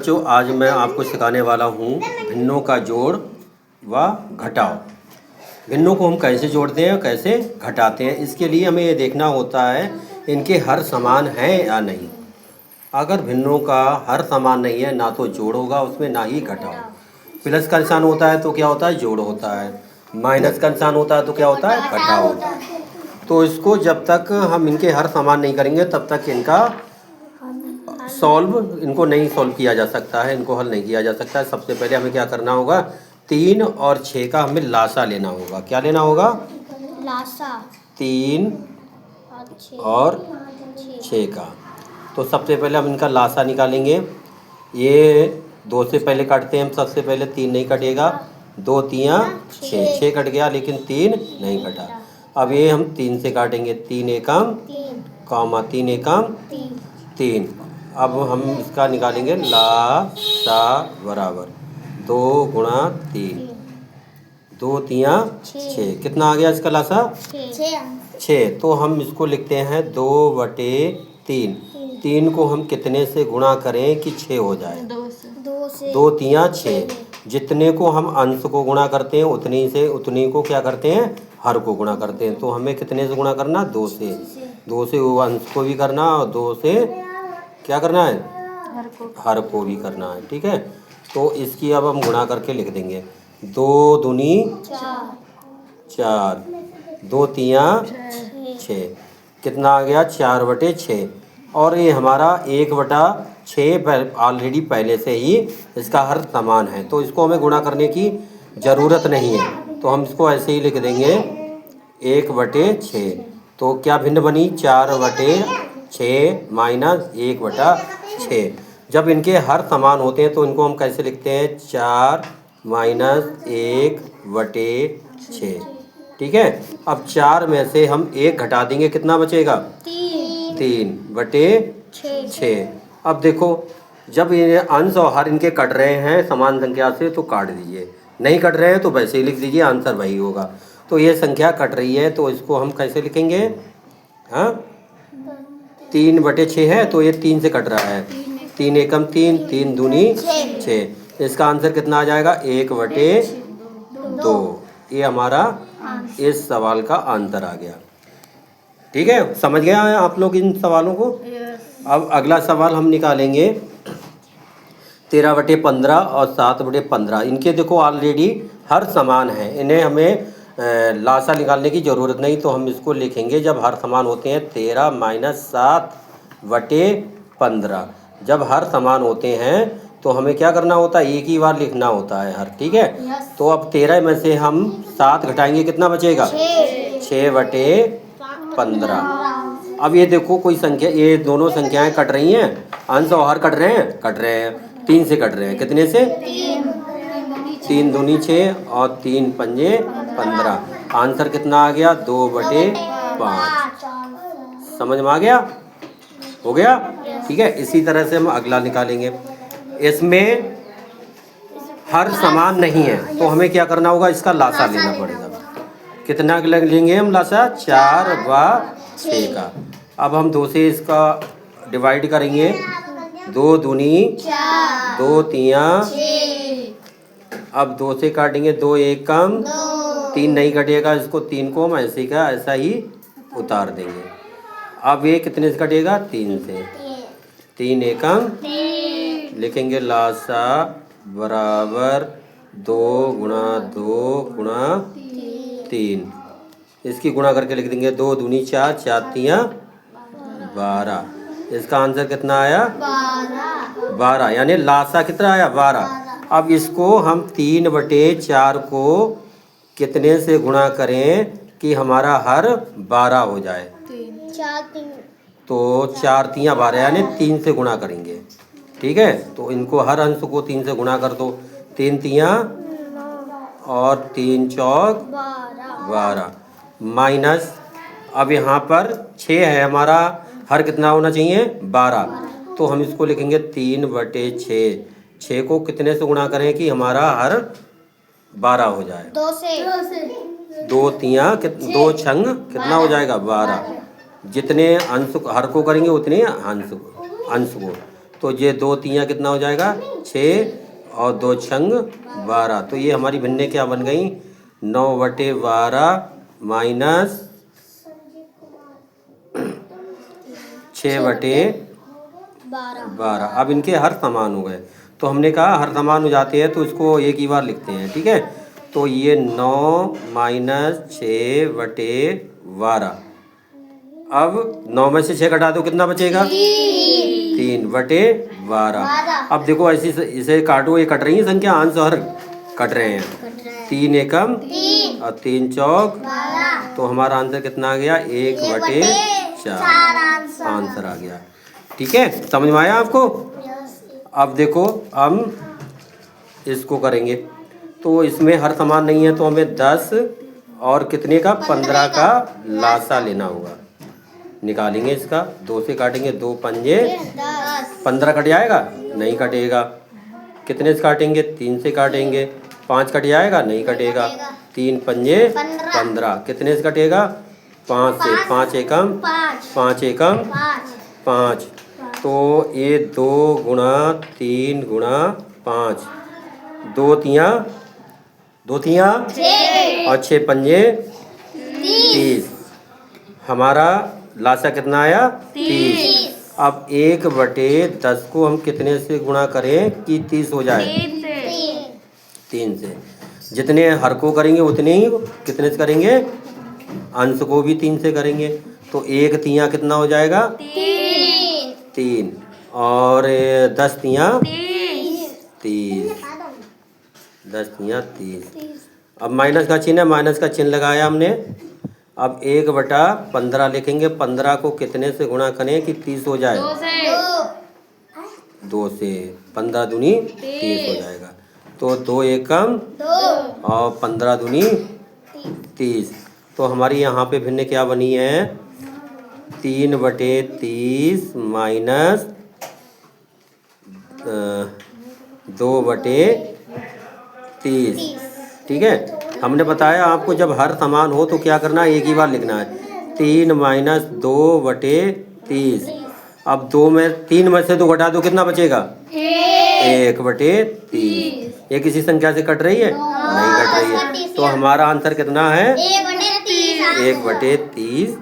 बच्चों, आज मैं आपको सिखाने वाला हूँ भिन्नों का जोड़ व घटाव। भिन्नों को हम कैसे जोड़ते हैं, कैसे घटाते हैं, इसके लिए हमें ये देखना होता है इनके हर समान हैं या नहीं। अगर भिन्नों का हर समान नहीं है, ना तो जोड़ होगा उसमें, ना ही घटाव। प्लस का निशान होता है तो क्या होता है, जोड़ होता है। माइनस का निशान होता है तो क्या होता है, घटाव होता है। तो इसको जब तक हम इनके हर समान नहीं करेंगे तब तक इनका इनको नहीं सॉल्व किया जा सकता है, इनको हल नहीं किया जा सकता है। सबसे पहले हमें क्या करना होगा, 3 और 6 का हमें लासा लेना होगा। क्या लेना होगा, लासा 3 और 6 का। तो सबसे पहले हम इनका लासा निकालेंगे। ये 2 से पहले काटते हैं हम। सबसे पहले 3 नहीं कटेगा, 2 3 6 कट गया, लेकिन 3 नहीं कटा। अब ये हम 3 से काटेंगे, 3 एकम कॉमा 3 एकम 3। अब हम इसका निकालेंगे लासा बराबर 2 गुणा 3, 2 3 6। कितना आ गया इसका लासा, 6। तो हम इसको लिखते हैं 2/3। 3 को हम कितने से गुणा करें कि 6 हो जाए, 2 3 6। जितने को हम अंश को गुणा करते हैं उतनी को क्या करते हैं, हर को गुणा करते हैं। तो हमें कितने से गुणा करना, 2 से। 2 से वो अंश को भी करना और 2 से क्या करना है, हर को भी करना है। ठीक है, तो इसकी अब हम गुणा करके लिख देंगे। 2 दूनी 4, 2 3 6। कितना आ गया, 4/6। और ये हमारा 1/6 ऑलरेडी पहले से ही इसका हर समान है, तो इसको हमें गुणा करने की ज़रूरत नहीं है। तो हम इसको ऐसे ही लिख देंगे 1/6। तो क्या भिन्न बनी, 4/6 माइनस 1/6। जब इनके हर समान होते हैं तो इनको हम कैसे लिखते हैं, 4 माइनस 1/6। ठीक है, अब 4 में से हम 1 घटा देंगे, कितना बचेगा, 3/6। अब देखो, जब ये अंश और हर इनके कट रहे हैं समान संख्या से तो काट दीजिए, नहीं कट रहे हैं तो वैसे ही लिख दीजिए, आंसर वही होगा। तो ये संख्या कट रही है तो इसको हम कैसे लिखेंगे, हाँ 3/6 है तो ये 3 से कट रहा है, 3 एकम 3, 3 दूनी 6। इसका आंसर कितना आ जाएगा, 1/2। ये हमारा इस सवाल का आंसर आ गया। ठीक है, समझ गए आप लोग इन सवालों को। अब अगला सवाल हम निकालेंगे 13/15 और 7/15। इनके देखो ऑलरेडी हर समान है, इन्हें हमें लासा निकालने की ज़रूरत नहीं। तो हम इसको लिखेंगे, जब हर समान होते हैं 13 माइनस 7/15। जब हर समान होते हैं तो हमें क्या करना होता है, एक ही बार लिखना होता है हर। ठीक है, तो अब 13 में से हम 7 घटाएंगे, कितना बचेगा, 6/15। अब ये देखो कोई संख्या, ये दोनों संख्याएं कट रही हैं, अंश और हर कट रहे हैं 3 से कट रहे हैं। कितने से, 3 दूनी 6 और 3 पंजे 15। आंसर कितना आ गया, 2/5। समझ में आ गया, हो गया। ठीक है, इसी तरह से हम अगला निकालेंगे। इसमें हर समान नहीं है तो हमें क्या करना होगा, इसका लासा लेना पड़ेगा। कितना लेंगे हम लासा, 4/6 का। अब हम 2 से इसका डिवाइड करेंगे, 2 दूनी 2 3। अब 2 से काटेंगे, 2 एकम 3 नहीं कटेगा, इसको 3 को हम ऐसे का ऐसा ही उतार देंगे। अब ये कितने से कटेगा, 3 से, 3 एकम लिखेंगे लासा बराबर 2 गुणा 2 गुणा 3। इसकी गुणा करके लिख देंगे, 2 दूनी 4, 4 3 12। इसका आंसर कितना आया, 12, यानी लासा कितना आया, 12। अब इसको हम 3/4 को कितने से गुणा करें कि हमारा हर 12 हो जाए, तो 4 3 12 यानी 3 से गुणा करेंगे। ठीक है, तो इनको हर अंश को 3 से गुणा कर दो, 3 3 और 3 चौक 12 माइनस। अब यहाँ पर 6 है, हमारा हर कितना होना चाहिए, 12। तो हम इसको लिखेंगे 3/6। 6 को कितने से गुणा करें कि हमारा हर 12 हो जाए, 2 से। 2 3 2 छंग कितना हो जाएगा, 12। जितने अंश हर को करेंगे उतने अंश को। तो ये 2 तियाँ कितना हो जाएगा 6 और 2 छंग 12। तो ये हमारी भिन्ने क्या बन गई 9/12 माइनस 6/12। अब इनके हर समान हो गए। तो हमने कहा हर समान हो जाते हैं तो इसको एक ही बार लिखते हैं, ठीक है। तो ये 9 माइनस 6/12। अब 9 में से 6 घटा दो कितना बचेगा 3/12। अब देखो ऐसे इसे काटो, ये कट रही है संख्या, अंश और कट रहे हैं। 3 एकम और 3 चौक, तो हमारा आंसर कितना आ गया 1/4 आंसर आ गया। ठीक है, समझ में आया आपको। अब देखो हम इसको करेंगे तो इसमें हर समान नहीं है, तो हमें 10 और कितने का 15 का लासा लेना होगा। निकालेंगे इसका, 2 से काटेंगे, 2 पंजे 15 कट जाएगा, नहीं कटेगा। कितने से काटेंगे 3 से काटेंगे, 5 कट जाएगा, नहीं कटेगा। 3 पंजे 15, कितने से कटेगा 5 से, 5 एकम 5 एकम 5। तो ये 2 गुणा 3 गुणा 5, 2 तियाँ और 6 पंजे 30। हमारा लासा कितना आया 30। अब 1/10 को हम कितने से गुणा करें कि 30 हो जाए 3 से। जितने हर को करेंगे उतने ही कितने से करेंगे अंश को भी 3 से करेंगे। तो 1 तियाँ कितना हो जाएगा 3 और 10 तियाँ 30, 10 तियाँ 30। अब माइनस का चिन्ह है, माइनस का चिन्ह लगाया हमने। अब 1/15 लिखेंगे, 15 को कितने से गुणा करें कि 30 हो जाए 2 से। 15 दूनी 30 हो जाएगा। तो 2 एकम और 15 दूनी 30। तो हमारी यहाँ पे भिन्न क्या बनी है 3/30 माइनस 2/30। ठीक है, हमने बताया आपको जब हर समान हो तो क्या करना है एक ही बार लिखना है। 3 माइनस 2/30। अब 3 में से 2 घटा दो कितना बचेगा 1/30। ये किसी संख्या से कट रही है नहीं कट रही है। तो हमारा आंसर कितना है 1/30।